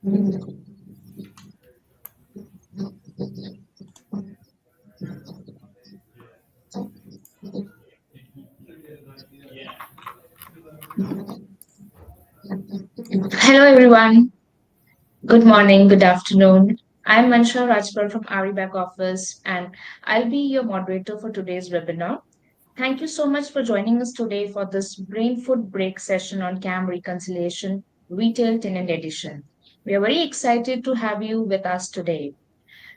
Hello, everyone. Good morning, good afternoon. I'm Mansha Rajpal from RE Back Office, and I'll be your moderator for today's webinar. Thank you so much for joining us today for this Brainfood Break session on CAM Reconciliation Retail Tenant Edition. We are very excited to have you with us today.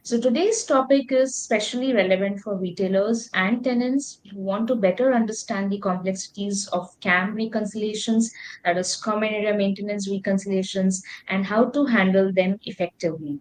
So today's topic is especially relevant for retailers and tenants who want to better understand the complexities of CAM reconciliations, that is common area maintenance reconciliations, and how to handle them effectively.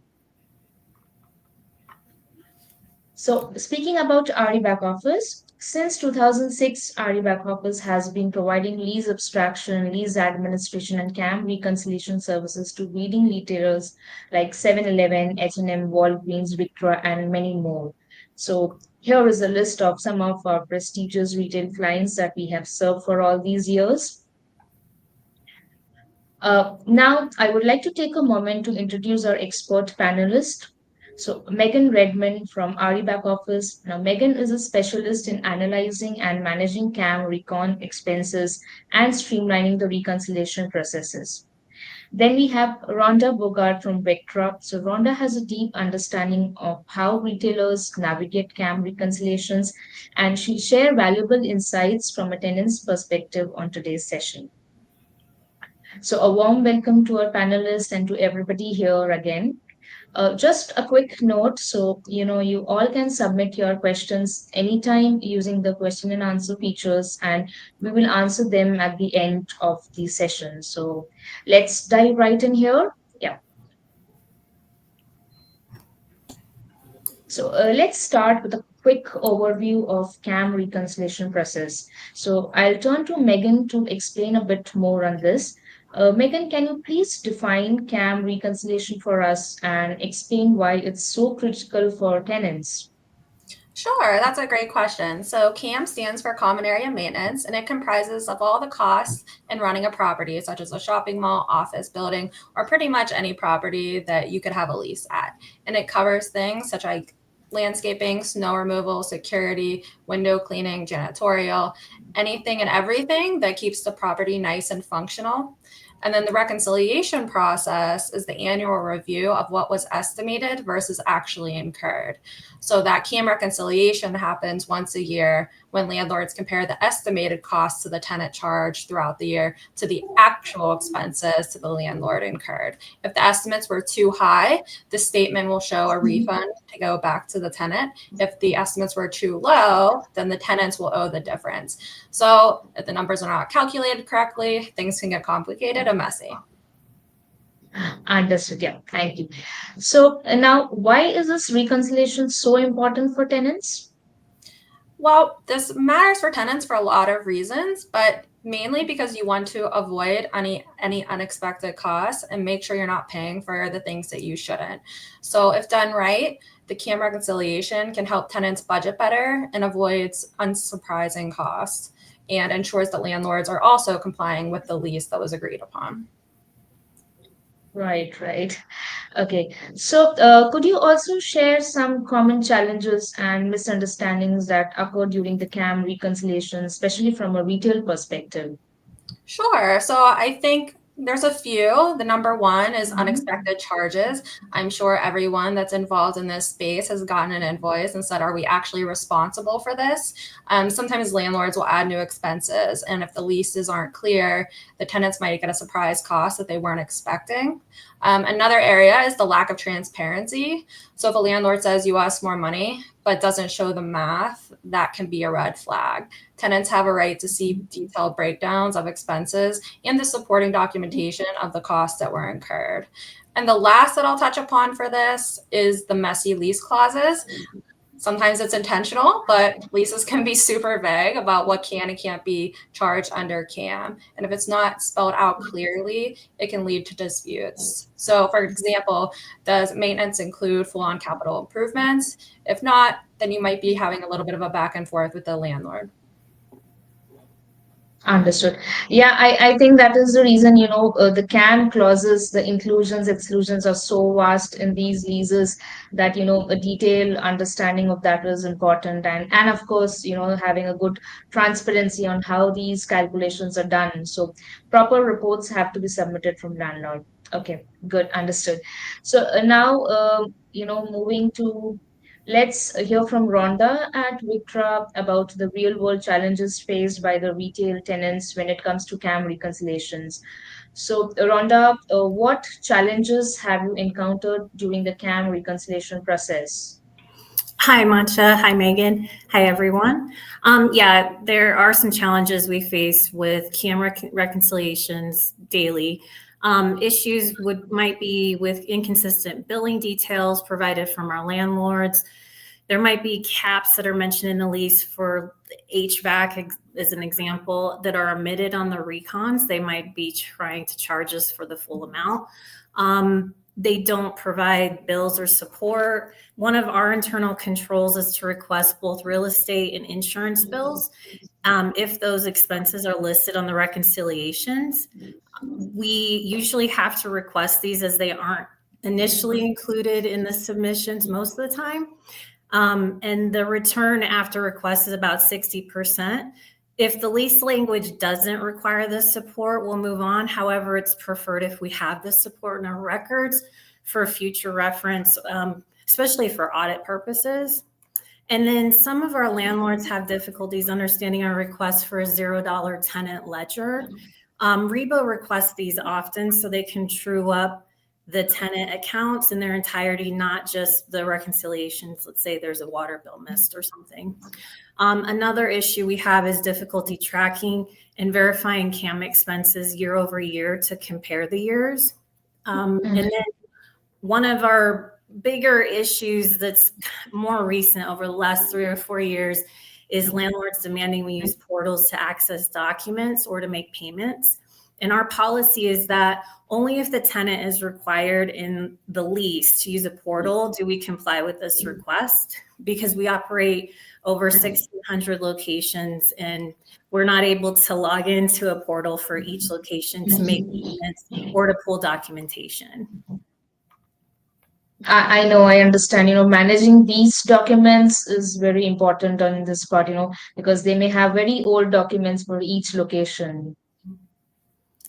So, speaking about RE Back Office, since 2006, RE Back Office has been providing lease abstraction, lease administration, and CAM reconciliation services to leading retailers like 7-Eleven, H&M, Walgreens, Victra, and many more. So, here is a list of some of our prestigious retail clients that we have served for all these years. Now, I would like to take a moment to introduce our expert panelist. So, Megan Redmond from RE Back Office. Now, Megan is a specialist in analyzing and managing CAM recon expenses and streamlining the reconciliation processes. Then we have Rhonda Bogart from Vectra. So, Rhonda has a deep understanding of how retailers navigate CAM reconciliations, and she'll share valuable insights from a tenant's perspective on today's session. So, a warm welcome to our panelists and to everybody here again. Just a quick note, so you all can submit your questions anytime using the question and answer features, and we will answer them at the end of the session. So let's dive right in here. Yeah. So let's start with a quick overview of CAM reconciliation process. So I'll turn to Megan to explain a bit more on this. Megan, can you please define CAM reconciliation for us and explain why it's so critical for tenants? Sure, that's a great question. So CAM stands for Common Area Maintenance, and it comprises of all the costs in running a property, such as a shopping mall, office building, or pretty much any property that you could have a lease at. And it covers things such as landscaping, snow removal, security, window cleaning, janitorial, anything and everything that keeps the property nice and functional. And then the reconciliation process is the annual review of what was estimated versus actually incurred. So that CAM reconciliation happens once a year when landlords compare the estimated costs to the tenant charge throughout the year to the actual expenses to the landlord incurred. If the estimates were too high, the statement will show a refund to go back to the tenant. If the estimates were too low, then the tenants will owe the difference. So if the numbers are not calculated correctly, things can get complicated and messy. Understood. Yeah. Thank you. So now, why is this reconciliation so important for tenants? Well, this matters for tenants for a lot of reasons, but mainly because you want to avoid any unexpected costs and make sure you're not paying for the things that you shouldn't. So if done right, the CAM reconciliation can help tenants budget better and avoids unsurprising costs and ensures that landlords are also complying with the lease that was agreed upon. Right, right. Okay. So, could you also share some common challenges and misunderstandings that occur during the CAM reconciliation, especially from a retail perspective? Sure. So I think there's a few. The number one is Mhm. unexpected charges. I'm sure everyone that's involved in this space has gotten an invoice and said, are we actually responsible for this? Sometimes landlords will add new expenses. And if the leases aren't clear, the tenants might get a surprise cost that they weren't expecting. Another area is the lack of transparency. So if a landlord says you owe us more money, but doesn't show the math, that can be a red flag. Tenants have a right to see detailed breakdowns of expenses and the supporting documentation of the costs that were incurred. And the last that I'll touch upon for this is the messy lease clauses. Sometimes it's intentional, but leases can be super vague about what can and can't be charged under CAM. And if it's not spelled out clearly, it can lead to disputes. So, for example, does maintenance include full on capital improvements? If not, then you might be having a little bit of a back and forth with the landlord. Understood. Yeah, I think that is the reason, the can clauses, the inclusions, exclusions are so vast in these leases that, a detailed understanding of that is important. And of course, having a good transparency on how these calculations are done. So proper reports have to be submitted from landlord. Okay, good, understood. So now, moving to let's hear from Rhonda at Victra about the real world challenges faced by the retail tenants when it comes to CAM reconciliations. So, Rhonda, what challenges have you encountered during the CAM reconciliation process? Hi, Mancha. Hi, Megan. Hi, everyone. Yeah, there are some challenges we face with reconciliations daily. Issues might be with inconsistent billing details provided from our landlords. There might be caps that are mentioned in the lease for HVAC, as an example, that are omitted on the recons. They might be trying to charge us for the full amount. They don't provide bills or support. One of our internal controls is to request both real estate and insurance bills. If those expenses are listed on the reconciliations, we usually have to request these as they aren't initially included in the submissions most of the time. And the return after request is about 60%. If the lease language doesn't require this support, we'll move on. However, it's preferred if we have this support in our records for future reference, especially for audit purposes. And then some of our landlords have difficulties understanding our request for a $0 tenant ledger. Rebo requests these often so they can true up the tenant accounts in their entirety, not just the reconciliations. Let's say there's a water bill missed or something. Another issue we have is difficulty tracking and verifying CAM expenses year over year to compare the years. And then one of our bigger issues that's more recent over the last 3 or 4 years is landlords demanding we use portals to access documents or to make payments. And our policy is that only if the tenant is required in the lease to use a portal do we comply with this request, because we operate over 1,600 locations and we're not able to log into a portal for each location to make payments or to pull documentation. I know, I understand. Managing these documents is very important on this part, because they may have very old documents for each location.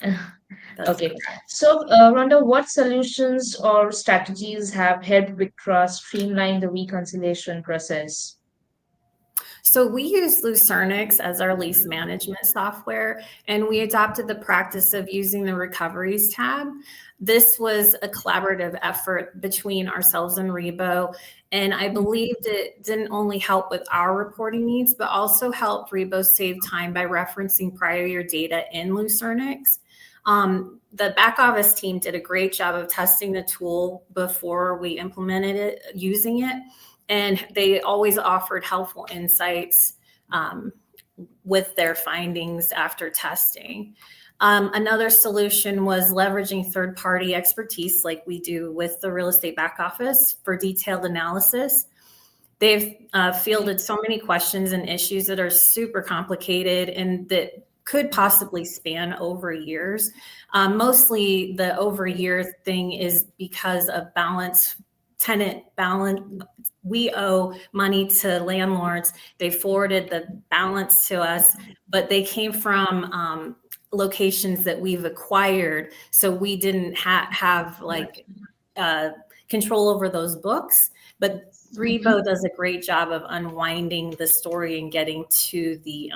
That's Okay. correct. So, Rhonda, what solutions or strategies have helped Victra streamline the reconciliation process? So we use Lucernix as our lease management software, and we adopted the practice of using the recoveries tab. This was a collaborative effort between ourselves and Rebo, and I believed it didn't only help with our reporting needs, but also helped Rebo save time by referencing prior year data in Lucernix. The back office team did a great job of testing the tool before we implemented it, using it. And they always offered helpful insights with their findings after testing. Another solution was leveraging third-party expertise like we do with the real estate back office for detailed analysis. They've fielded so many questions and issues that are super complicated and that could possibly span over years. Mostly the over year thing is because of tenant balance. We owe money to landlords. They forwarded the balance to us, but they came from locations that we've acquired. So we didn't have like control over those books. But Rebo does a great job of unwinding the story and getting to the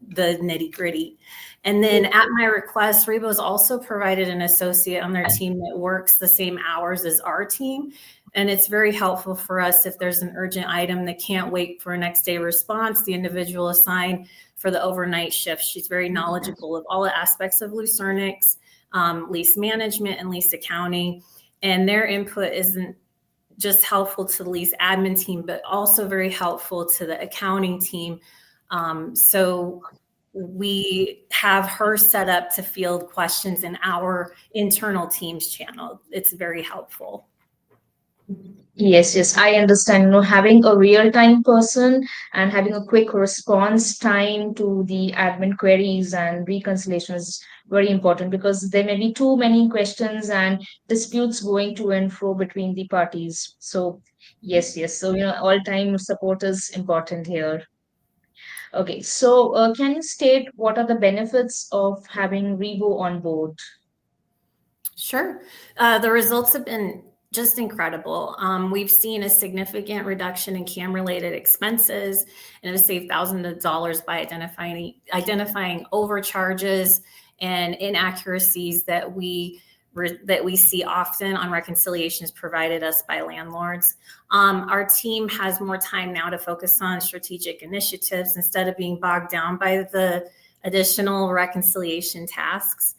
nitty gritty. And then at my request, Rebo's also provided an associate on their team that works the same hours as our team. And it's very helpful for us if there's an urgent item that can't wait for a next day response, the individual assigned for the overnight shift. She's very knowledgeable of all the aspects of Lucernix, lease management and lease accounting. And their input isn't just helpful to the lease admin team, but also very helpful to the accounting team. So we have her set up to field questions in our internal teams channel. It's very helpful. Yes, yes, I understand. Having a real-time person and having a quick response time to the admin queries and reconciliation is very important because there may be too many questions and disputes going to and fro between the parties. So, yes, yes. So, all-time support is important here. Okay, so can you state what are the benefits of having Rebo on board? Sure. The results have been just incredible. We've seen a significant reduction in CAM related expenses and have saved thousands of dollars by identifying overcharges and inaccuracies that we see often on reconciliations provided us by landlords. Our team has more time now to focus on strategic initiatives instead of being bogged down by the additional reconciliation tasks.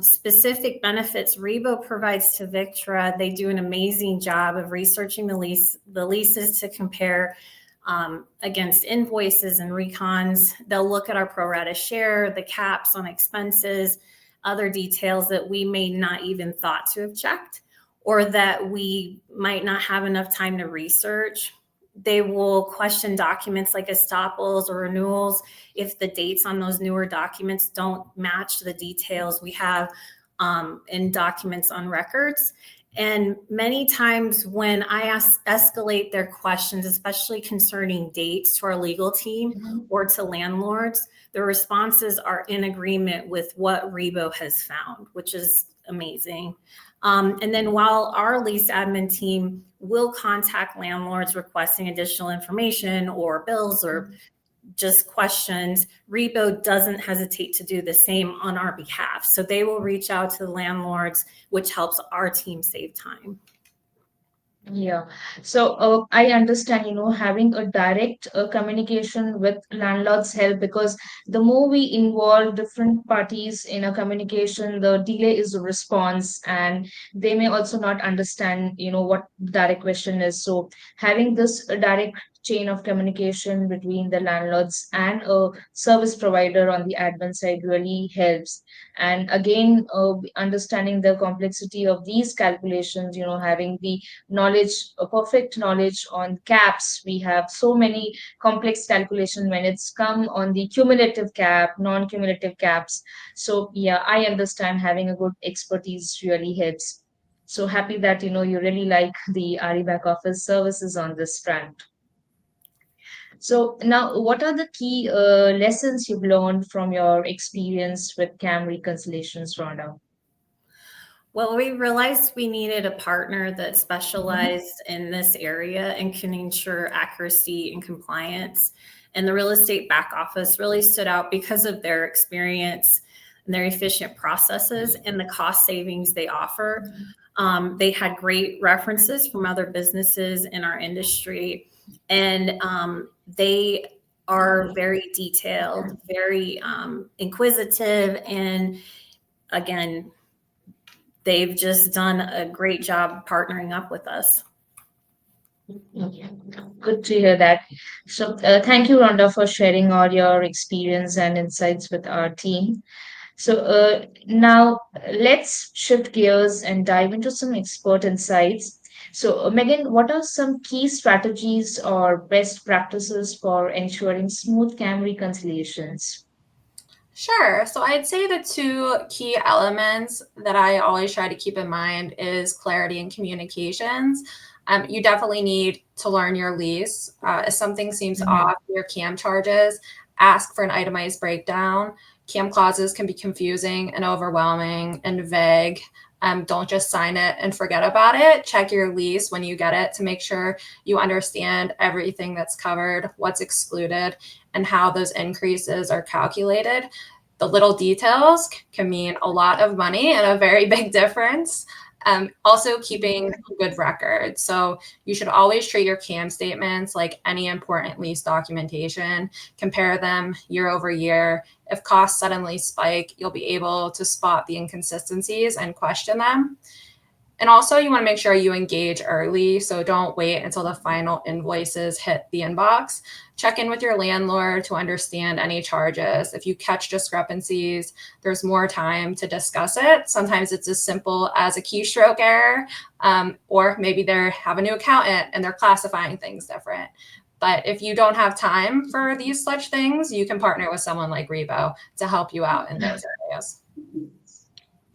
Specific benefits Rebo provides to Victra. They do an amazing job of researching the leases to compare against invoices and recons. They'll look at our pro rata share, the caps on expenses, other details that we may not even thought to have checked or that we might not have enough time to research. They will question documents like estoppels or renewals if the dates on those newer documents don't match the details we have in documents on records. And many times when I escalate their questions, especially concerning dates to our legal team Mhm. or to landlords, the responses are in agreement with what Rebo has found, which is amazing. And then while our lease admin team will contact landlords requesting additional information or bills or just questions, Rebo doesn't hesitate to do the same on our behalf. So they will reach out to the landlords, which helps our team save time. Yeah. So I understand, having a direct communication with landlords help because the more we involve different parties in a communication, the delay is a response, and they may also not understand, what direct question is. So having this direct chain of communication between the landlords and a service provider on the admin side really helps. And again, understanding the complexity of these calculations, having the knowledge, a perfect knowledge on caps. We have so many complex calculations when it's come on the cumulative cap, non-cumulative caps. So yeah, I understand having a good expertise really helps. So happy that you really like the RE back office services on this front. So now, what are the key lessons you've learned from your experience with CAM reconciliations, Rhonda? Well, we realized we needed a partner that Mhm. specialized in this area and can ensure accuracy and compliance. And the real estate back office really stood out because of their experience and their efficient processes and the cost savings they offer. They had great references from other businesses in our industry, and they are very detailed, very inquisitive, and again, they've just done a great job partnering up with us. Okay. Good to hear that. So, thank you, Rhonda, for sharing all your experience and insights with our team. So, now let's shift gears and dive into some expert insights. So, Megan, what are some key strategies or best practices for ensuring smooth CAM reconciliations? Sure. So I'd say the two key elements that I always try to keep in mind is clarity and communications. You definitely need to learn your lease. If something seems Mhm. off, your CAM charges, ask for an itemized breakdown. CAM clauses can be confusing and overwhelming and vague. Don't just sign it and forget about it. Check your lease when you get it to make sure you understand everything that's covered, what's excluded, and how those increases are calculated. The little details can mean a lot of money and a very big difference. Also, keeping good records. So, you should always treat your CAM statements like any important lease documentation. Compare them year over year. If costs suddenly spike, you'll be able to spot the inconsistencies and question them. And also you want to make sure you engage early. So don't wait until the final invoices hit the inbox. Check in with your landlord to understand any charges. If you catch discrepancies, there's more time to discuss it. Sometimes it's as simple as a keystroke error, or maybe they have a new accountant and they're classifying things different. But if you don't have time for these such things, you can partner with someone like Revo to help you out in those areas.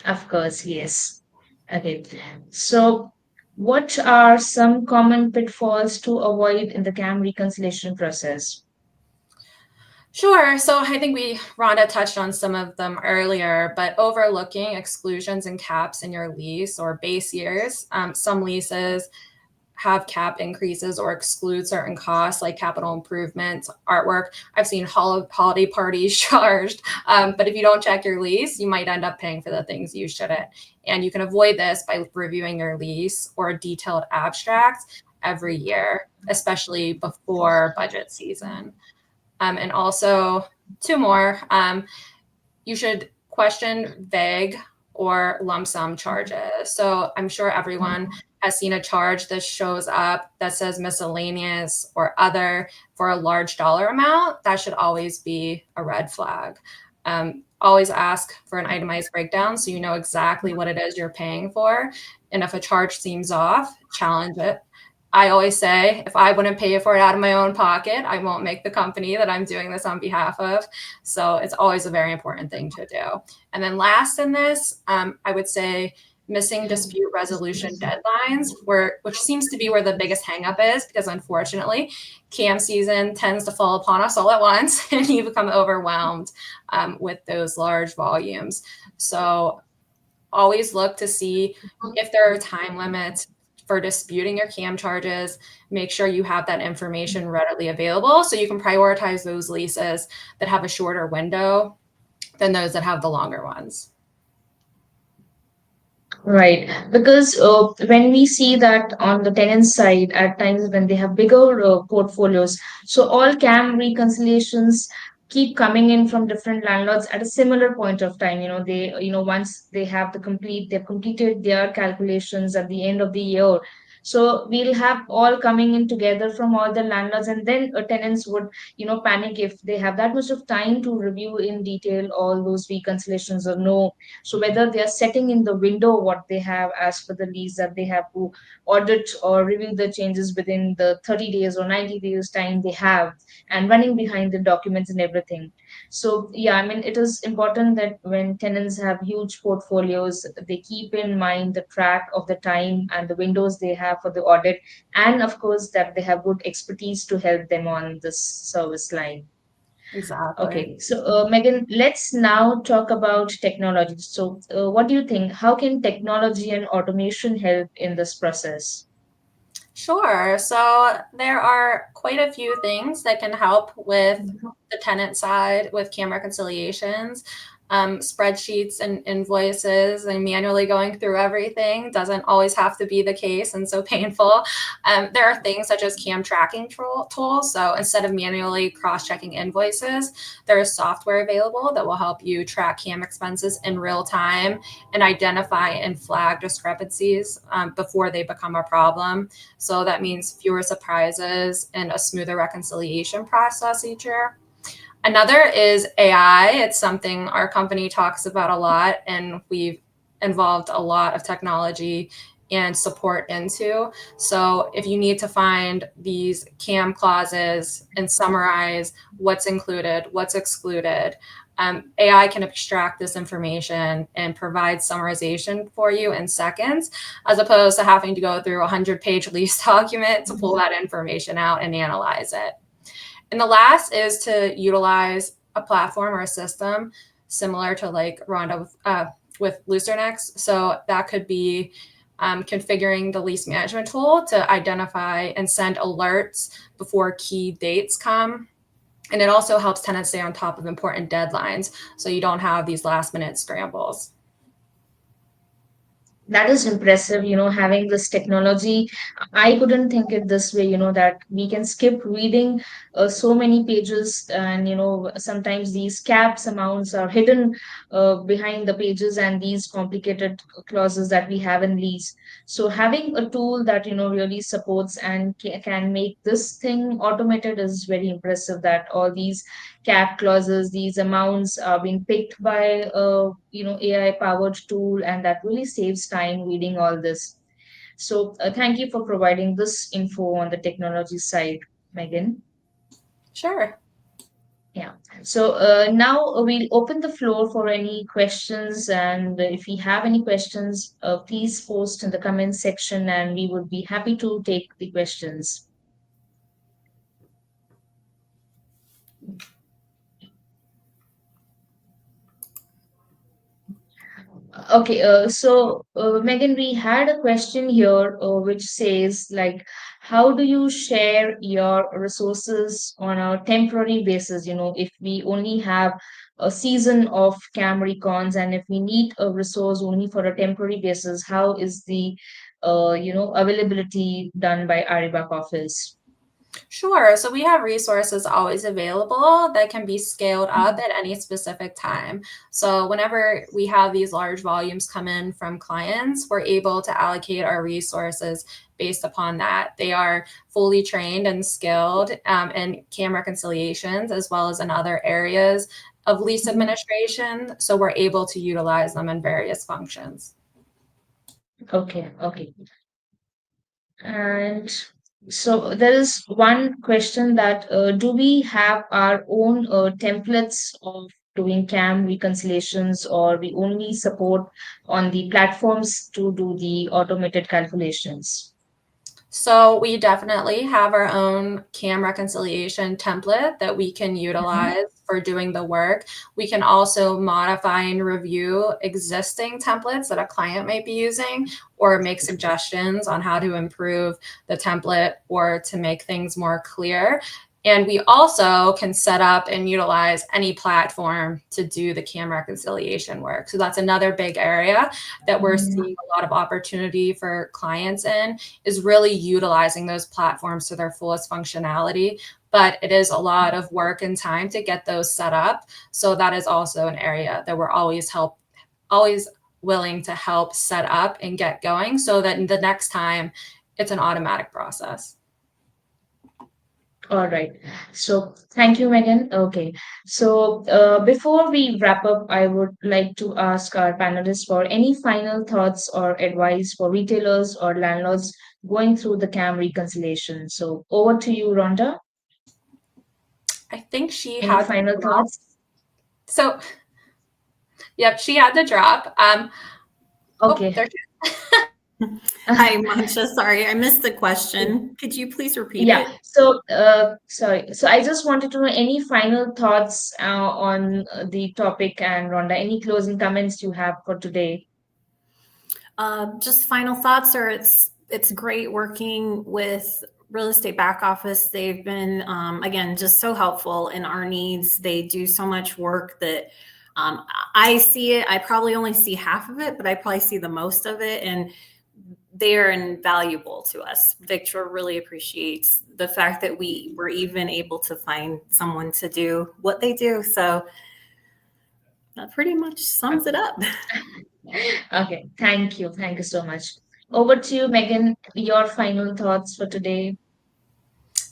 Of course, yes. Okay. So, what are some common pitfalls to avoid in the CAM reconciliation process? Sure. So I think Rhonda touched on some of them earlier, but overlooking exclusions and caps in your lease or base years. Some leases have cap increases or exclude certain costs like capital improvements, artwork. I've seen holiday parties charged, but if you don't check your lease, you might end up paying for the things you shouldn't. And you can avoid this by reviewing your lease or a detailed abstract every year, especially before budget season. And also, two more, you should question vague or lump sum charges. So I'm sure everyone has seen a charge that shows up that says miscellaneous or other for a large dollar amount. That should always be a red flag. Always ask for an itemized breakdown so you know exactly what it is you're paying for. And if a charge seems off, challenge it. I always say, if I wouldn't pay for it out of my own pocket, I won't make the company that I'm doing this on behalf of. So it's always a very important thing to do. And then last in this, I would say missing dispute resolution deadlines, which seems to be where the biggest hangup is, because unfortunately, CAM season tends to fall upon us all at once, and you become overwhelmed with those large volumes. So always look to see if there are time limits for disputing your CAM charges. Make sure you have that information readily available so you can prioritize those leases that have a shorter window than those that have the longer ones. Right, because when we see that on the tenant side, at times when they have bigger portfolios, so all CAM reconciliations keep coming in from different landlords at a similar point of time. Once they have they've completed their calculations at the end of the year. So we'll have all coming in together from all the landlords, and then tenants would, panic if they have that much of time to review in detail all those reconciliations or no. So whether they are setting in the window what they have as per the lease, that they have to audit or review the changes within the 30 days or 90 days time they have, and running behind the documents and everything. So yeah, I mean, it is important that when tenants have huge portfolios, they keep in mind the track of the time and the windows they have for the audit, and of course that they have good expertise to help them on this service line. Exactly. Okay, so Megan, let's now talk about technology. So, what do you think? How can technology and automation help in this process? Sure. So there are quite a few things that can help with the tenant side with CAM reconciliations. Spreadsheets and invoices and manually going through everything doesn't always have to be the case and so painful. There are things such as CAM tracking tools. So instead of manually cross-checking invoices, there is software available that will help you track CAM expenses in real time and identify and flag discrepancies before they become a problem. So that means fewer surprises and a smoother reconciliation process each year. Another is AI. It's something our company talks about a lot, and we've involved a lot of technology and support into. So if you need to find these CAM clauses and summarize what's included, what's excluded, AI can extract this information and provide summarization for you in seconds, as opposed to having to go through a 100-page lease document to pull that information out and analyze it. And the last is to utilize a platform or a system similar to like Rhonda with Lucernex. So that could be configuring the lease management tool to identify and send alerts before key dates come. And it also helps tenants stay on top of important deadlines so you don't have these last minute scrambles. That is impressive, having this technology. I couldn't think it this way, that we can skip reading so many pages, and sometimes these caps amounts are hidden behind the pages and these complicated clauses that we have in lease. So having a tool that really supports and can make this thing automated is very impressive, that all these cap clauses, these amounts are being picked by AI powered tool, and that really saves time reading all this. So thank you for providing this info on the technology side, Megan. Sure. Yeah. So now we'll open the floor for any questions, and if you have any questions, please post in the comment section, and we would be happy to take the questions. Okay, Megan, we had a question here which says, like, how do you share your resources on a temporary basis? If we only have a season of cam recons, and if we need a resource only for a temporary basis, how is the availability done by our back office? Sure. So we have resources always available that can be scaled up at any specific time. So whenever we have these large volumes come in from clients, we're able to allocate our resources based upon that. They are fully trained and skilled in CAM reconciliations as well as in other areas of lease administration. So we're able to utilize them in various functions. Okay, okay. And so there is one question that do we have our own templates of doing CAM reconciliations, or we only support on the platforms to do the automated calculations? So we definitely have our own CAM reconciliation template that we can Mhm. utilize for doing the work. We can also modify and review existing templates that a client might be using, or make suggestions on how to improve the template or to make things more clear. And we also can set up and utilize any platform to do the CAM reconciliation work. So that's another big area that we're seeing a lot of opportunity for clients in, is really utilizing those platforms to their fullest functionality. But it is a lot of work and time to get those set up. So that is also an area that we're always willing to help set up and get going, so that the next time it's an automatic process. All right. So thank you, Megan. Okay. So before we wrap up, I would like to ask our panelists for any final thoughts or advice for retailers or landlords going through the CAM reconciliation. So over to you, Rhonda. I think she Any had to final drop. thoughts? So, yep, she had to drop. Oh, Okay. there Hi, Mancha. Sorry, I missed the question. Could you please repeat Yeah. it? So, sorry. So, I just wanted to know any final thoughts on the topic, and Rhonda, any closing comments you have for today? Just final thoughts are it's great working with real estate back office. They've been again just so helpful in our needs. They do so much work that I see it. I probably only see half of it, but I probably see the most of it, and they are invaluable to us. Victor really appreciates the fact that we were even able to find someone to do what they do. So that pretty much sums it up. Okay, thank you. Thank you so much. Over to you, Megan. Your final thoughts for today.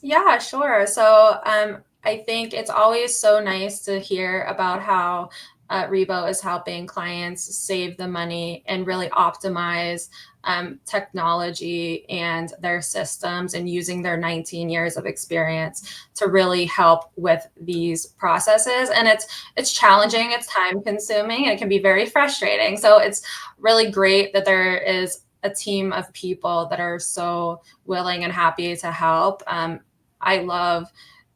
Yeah, sure. So I think it's always so nice to hear about how Rebo is helping clients save the money and really optimize technology and their systems, and using their 19 years of experience to really help with these processes. And it's challenging, it's time consuming, and it can be very frustrating. So it's really great that there is a team of people that are so willing and happy to help. I love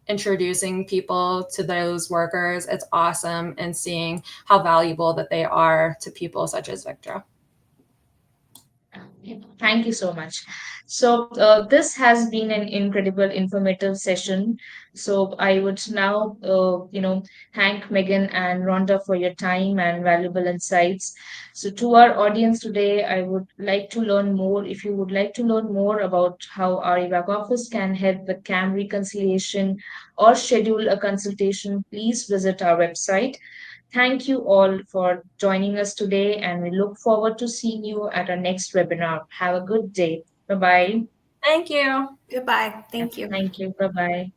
introducing people to those workers. It's awesome, and seeing how valuable that they are to people such as Victor. Thank you so much. So, this has been an incredible, informative session. So, I would now, thank Megan and Rhonda for your time and valuable insights. So, to our audience today, I would like to learn more. If you would like to learn more about how our back office can help with CAM reconciliation or schedule a consultation, please visit our website. Thank you all for joining us today, and we look forward to seeing you at our next webinar. Have a good day. Bye bye. Thank you. Goodbye. Thank you. Thank you. Bye bye.